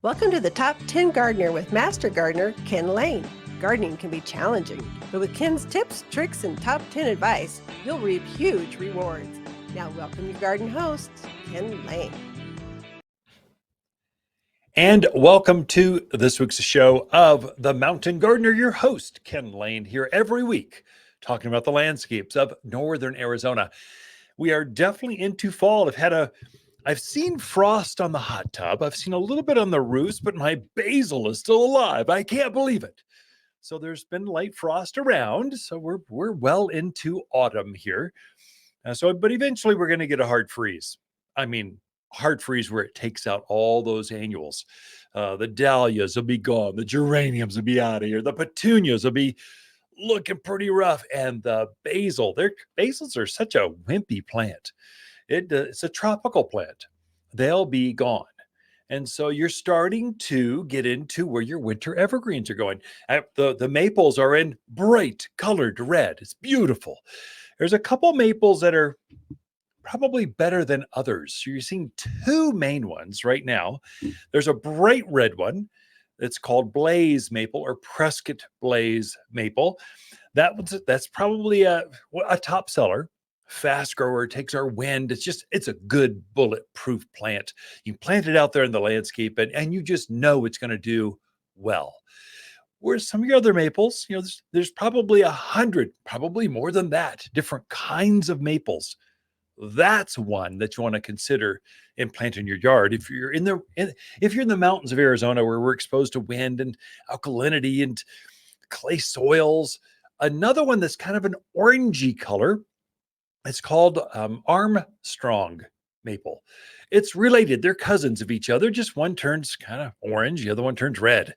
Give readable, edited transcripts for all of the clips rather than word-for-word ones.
Welcome to the Top 10 Gardener with Master Gardener Ken Lain. Gardening can be challenging, but with Ken's tips, tricks, and top 10 advice, you'll reap huge rewards. Now, welcome your garden host, Ken Lain. And welcome to this week's show of The Mountain Gardener. Your host, Ken Lain, here every week, talking about the landscapes of northern Arizona. We are definitely into fall. I've seen frost on the hot tub. I've seen a little bit on the roofs, but my basil is still alive. I can't believe it. So there's been light frost around. So we're well into autumn here. But eventually we're going to get a hard freeze. Hard freeze where it takes out all those annuals. The dahlias will be gone. The geraniums will be out of here. The petunias will be looking pretty rough. And the basils are such a wimpy plant. It's a tropical plant. They'll be gone. And so you're starting to get into where your winter evergreens are going. The maples are in bright colored red. It's beautiful. There's a couple maples that are probably better than others. So you're seeing two main ones right now. There's a bright red one. It's called Blaze Maple or Prescott Blaze Maple. That's probably a top seller. Fast grower, takes our wind. It's a good bulletproof plant. You plant it out there in the landscape and you just know it's going to do well. Whereas some of your other maples, there's probably 100, probably more than that, different kinds of maples. That's one that you want to consider and plant in your yard. If you're in the mountains of Arizona where we're exposed to wind and alkalinity and clay soils, another one that's kind of an orangey color, it's called Armstrong maple. It's related. They're cousins of each other. Just one turns kind of orange, the other one turns red.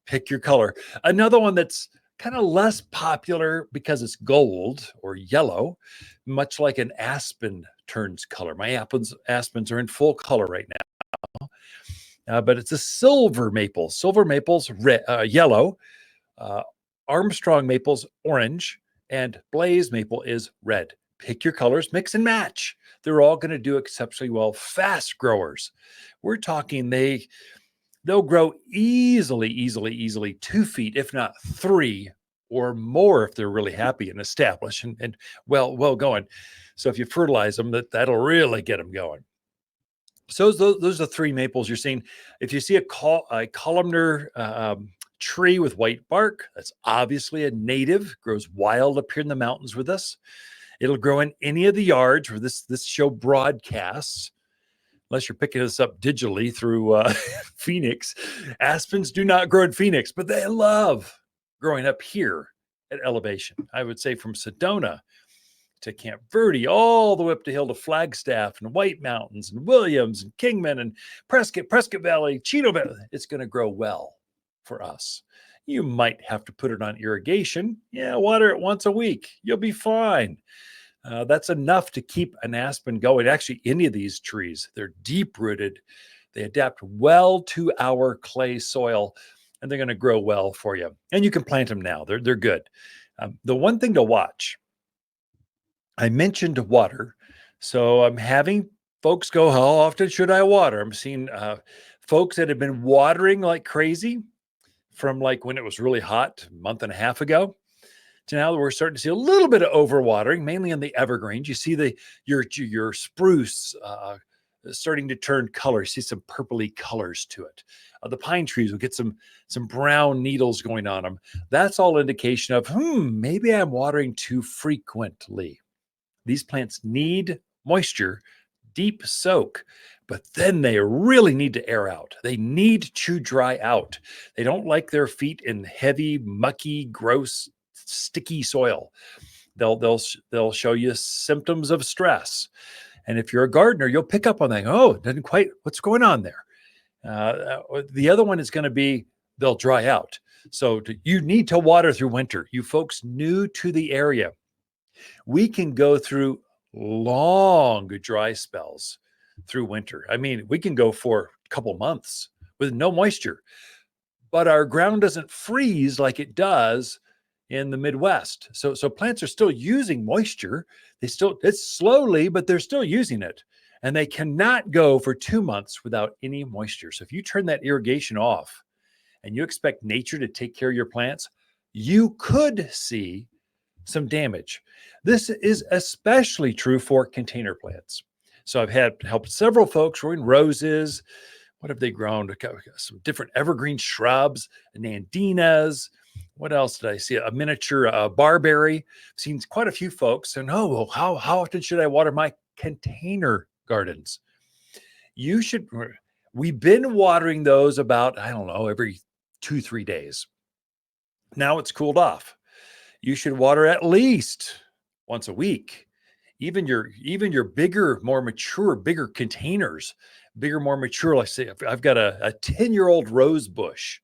Pick your color. Another one that's kind of less popular because it's gold or yellow, much like an aspen turns color. My aspens are in full color right now. But it's a silver maple. Silver maple's yellow. Armstrong maple's orange. And Blaze maple is red. Pick your colors, mix and match. They're all going to do exceptionally well. Fast growers. We're talking they'll grow easily 2 feet, if not 3 or more if they're really happy and established and well going. So if you fertilize them, that'll really get them going. So those are the 3 maples you're seeing. If you see a columnar tree with white bark, that's obviously a native, grows wild up here in the mountains with us. It'll grow in any of the yards where this show broadcasts, unless you're picking this up digitally through Phoenix. Aspens do not grow in Phoenix, but they love growing up here at elevation. I would say from Sedona to Camp Verde, all the way up the hill to Flagstaff and White Mountains and Williams and Kingman and Prescott Valley, Chino Valley. It's going to grow well for us. You might have to put it on irrigation. Water it once a week. You'll be fine. That's enough to keep an aspen going. Actually, any of these trees, they're deep rooted. They adapt well to our clay soil, and they're going to grow well for you. And you can plant them now. They're good. The one thing to watch, I mentioned water. So I'm having folks go, how often should I water? I'm seeing folks that have been watering like crazy from like when it was really hot a month and a half ago. So now we're starting to see a little bit of overwatering, mainly in the evergreens. You see your spruce starting to turn color. You see some purpley colors to it. The pine trees will get some brown needles going on them. That's all indication of, maybe I'm watering too frequently. These plants need moisture, deep soak, but then they really need to air out. They need to dry out. They don't like their feet in heavy, mucky, gross, sticky soil. They'll show you symptoms of stress. And if you're a gardener, you'll pick up on that. Oh, doesn't quite, what's going on there? The other one is going to be, they'll dry out. So you need to water through winter. You folks new to the area, we can go through long dry spells through winter. I mean, we can go for a couple months with no moisture, but our ground doesn't freeze like it does in the Midwest. So plants are still using moisture. It's slowly, but they're still using it. and they cannot go for 2 months without any moisture. So if you turn that irrigation off and you expect nature to take care of your plants, you could see some damage. This is especially true for container plants. So I've had helped several folks growing roses. What have they grown? Some different evergreen shrubs, nandinas. What else did I see? A miniature barberry. Seen quite a few folks. And well, how often should I water my container gardens? You should. We've been watering those about, I don't know, every 2-3 days. Now it's cooled off. You should water at least once a week. Even your bigger, more mature, bigger containers, bigger, more mature. Like say, I've got a 10-year-old rose bush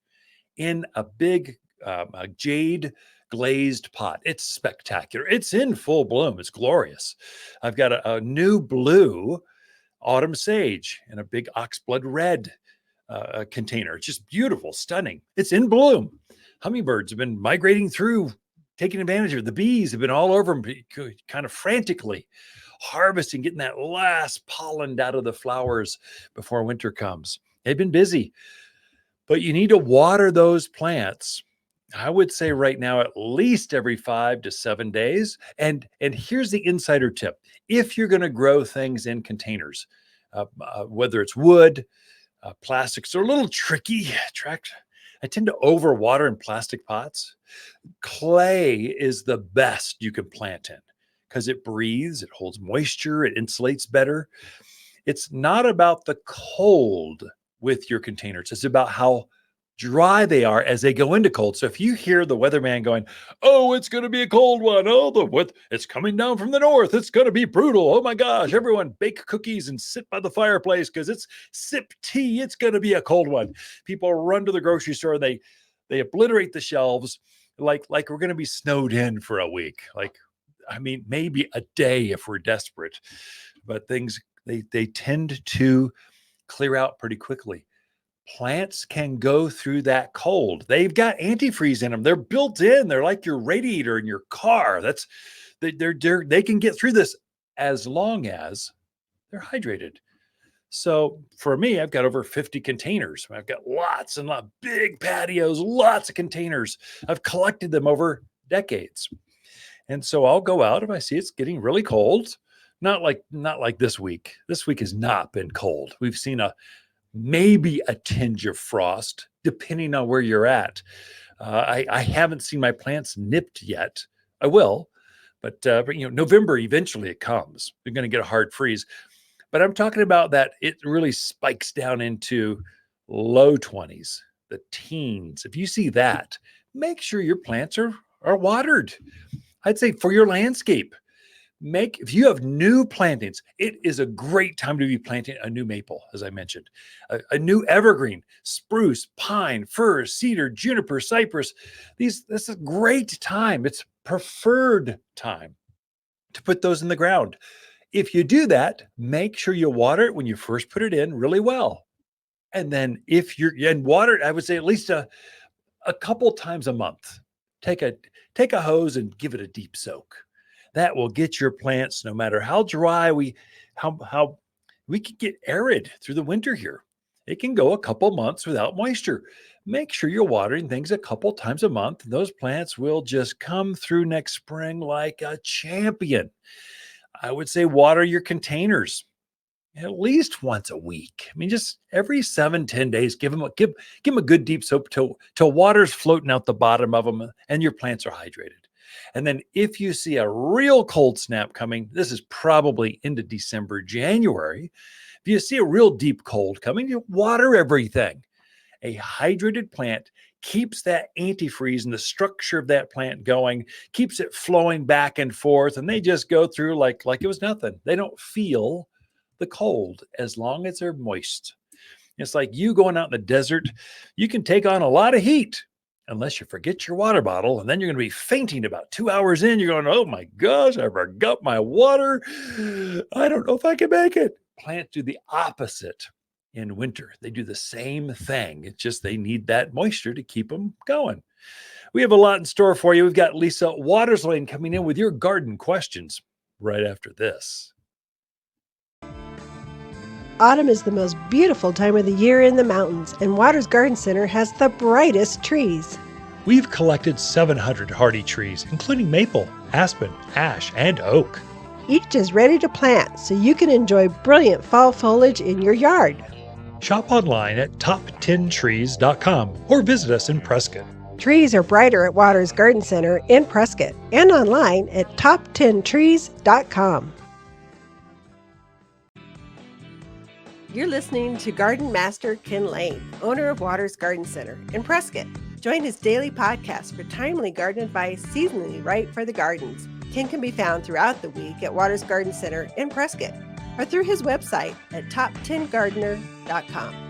in a big a jade glazed pot. It's spectacular. It's in full bloom. It's glorious. I've got a new blue autumn sage in a big oxblood red container. It's just beautiful, stunning. It's in bloom. Hummingbirds have been migrating through, taking advantage of it. The bees have been all over them, kind of frantically harvesting, getting that last pollen out of the flowers before winter comes. They've been busy, but you need to water those plants. I would say right now, at least every 5 to 7 days. And here's the insider tip. If you're going to grow things in containers, whether it's wood, plastics are a little tricky. I tend to overwater in plastic pots. Clay is the best you can plant in because it breathes, it holds moisture, it insulates better. It's not about the cold with your containers. It's about how dry they are as they go into cold. So if you hear the weatherman going, oh, it's going to be a cold one. Oh, it's coming down from the north. It's going to be brutal. Oh my gosh, everyone bake cookies and sit by the fireplace because it's sip tea. It's going to be a cold one. People run to the grocery store. They obliterate the shelves like we're going to be snowed in for a week. Maybe a day if we're desperate, but things, they tend to clear out pretty quickly. Plants can go through that cold. They've got antifreeze in them. They're built in. They're like your radiator in your car. They can get through this as long as they're hydrated. So for me, I've got over 50 containers. I've got lots and lots, big patios, lots of containers. I've collected them over decades. And so I'll go out if I see it's getting really cold. Not like this week. This week has not been cold. We've seen maybe a tinge of frost, depending on where you're at. I haven't seen my plants nipped yet. I will, but November, eventually it comes. You're going to get a hard freeze. But I'm talking about that it really spikes down into low 20s, the teens. If you see that, make sure your plants are watered. I'd say for your landscape. If you have new plantings, it is a great time to be planting a new maple, as I mentioned, a new evergreen, spruce, pine, fir, cedar, juniper, cypress. This is a great time. It's preferred time to put those in the ground. If you do that, make sure you water it when you first put it in really well. And then water it, I would say at least a couple times a month. Take a hose and give it a deep soak. That will get your plants, no matter how dry how we can get arid through the winter here. It can go a couple months without moisture. Make sure you're watering things a couple times a month. Those plants will just come through next spring like a champion. I would say water your containers at least once a week. Just every 7-10 days, give them a good deep soak till water's floating out the bottom of them and your plants are hydrated. And then if you see a real cold snap coming, this is probably into December, January. If you see a real deep cold coming, you water everything. A hydrated plant keeps that antifreeze and the structure of that plant going, keeps it flowing back and forth, and they just go through like it was nothing. They don't feel the cold as long as they're moist. It's like you going out in the desert. You can take on a lot of heat unless you forget your water bottle, and then you're going to be fainting about 2 hours in. You're going, oh my gosh, I forgot my water. I don't know if I can make it. Plants do the opposite in winter. They do the same thing. It's just they need that moisture to keep them going. We have a lot in store for you. We've got Lisa Lovers Ken coming in with your garden questions right after this. Autumn is the most beautiful time of the year in the mountains, and Waters Garden Center has the brightest trees. We've collected 700 hardy trees, including maple, aspen, ash, and oak. Each is ready to plant, so you can enjoy brilliant fall foliage in your yard. Shop online at top10trees.com or visit us in Prescott. Trees are brighter at Waters Garden Center in Prescott and online at top10trees.com. You're listening to Garden Master Ken Lain, owner of Waters Garden Center in Prescott. Join his daily podcast for timely garden advice seasonally right for the gardens. Ken can be found throughout the week at Waters Garden Center in Prescott or through his website at top10gardener.com.